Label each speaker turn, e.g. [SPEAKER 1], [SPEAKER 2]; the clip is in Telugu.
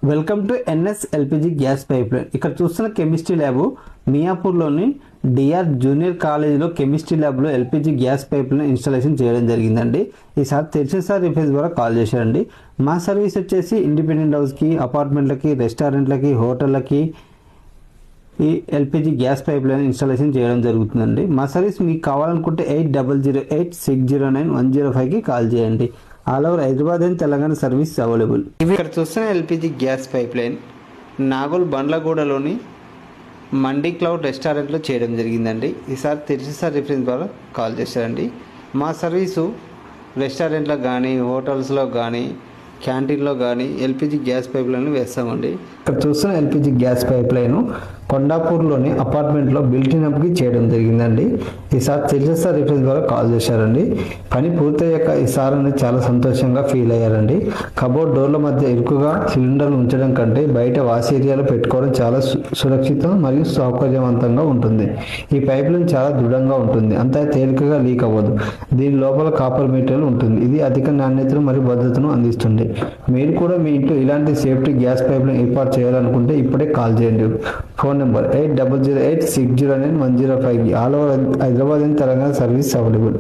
[SPEAKER 1] Welcome to NS LPG gas pipe line. ఇక్కడ చూస్తున్న కెమిస్ట్రీ ల్యాబ్ మియాపూర్లోని డిఆర్ జూనియర్ కాలేజీలో కెమిస్ట్రీ ల్యాబ్లో LPG gas pipe line installation చేయడం జరిగిందండి. ఈసారి తెలిసిన సార్ రిఫరెన్స్ ద్వారా కాల్ చేశారండి. మా సర్వీస్ వచ్చేసి ఇండిపెండెంట్ హౌస్కి, అపార్ట్మెంట్లకి, రెస్టారెంట్లకి, హోటళ్ళకి ఈ LPG gas pipe line installation చేయడం జరుగుతుందండి. మా సర్వీస్ మీకు కావాలనుకుంటే 8008609105కి కాల్ చేయండి. All over Hyderabad and Telangana service available. ఇక్కడ చూస్తున్న LPG gas pipe line Nagole బండ్లగూడలోని మండీ క్లౌడ్ రెస్టారెంట్లో చేయడం జరిగిందండి. ఈసారి తెలిసిన సార్ రిఫరెన్స్ ద్వారా కాల్ చేశారండి. మా సర్వీసు రెస్టారెంట్లో కానీ, హోటల్స్లో కానీ, క్యాంటీన్లో కానీ ఎల్పిజి గ్యాస్ పైప్ లైన్ వేస్తామండి. ఇక్కడ చూస్తున్న ఎల్పిజి గ్యాస్ పైప్ లైన్ కొండాపూర్లోని అపార్ట్మెంట్లో బిల్టిన్ అప్కి చేయడం జరిగిందండి. ఈసారి తెలిసిన సార్ రిఫరెన్స్ ద్వారా కాల్ చేశారండి. పని పూర్తయ్యాక ఈసారి అనేది చాలా సంతోషంగా ఫీల్ అయ్యారండి. కబోర్డ్ డోర్ల మధ్య ఇరుకుగా సిలిండర్లు ఉంచడం కంటే బయట వాష్ ఏరియాలో పెట్టుకోవడం చాలా సురక్షితం మరియు సౌకర్యవంతంగా ఉంటుంది. ఈ పైప్ లైన్ చాలా దృఢంగా ఉంటుంది, అంత తేలికగా లీక్ అవ్వదు. దీని లోపల కాపర్ మీటర్లు ఉంటుంది. ఇది అధిక నాణ్యతను మరియు భద్రతను అందిస్తుంది. మీరు కూడా మీ ఇంట్లో ఇలాంటి సేఫ్టీ గ్యాస్ పైప్ లైన్ ఏర్పాటు చేయాలనుకుంటే ఇప్పుడే కాల్ చేయండి. Phone number 8008609105. All over Hyderabad and Telangana service available.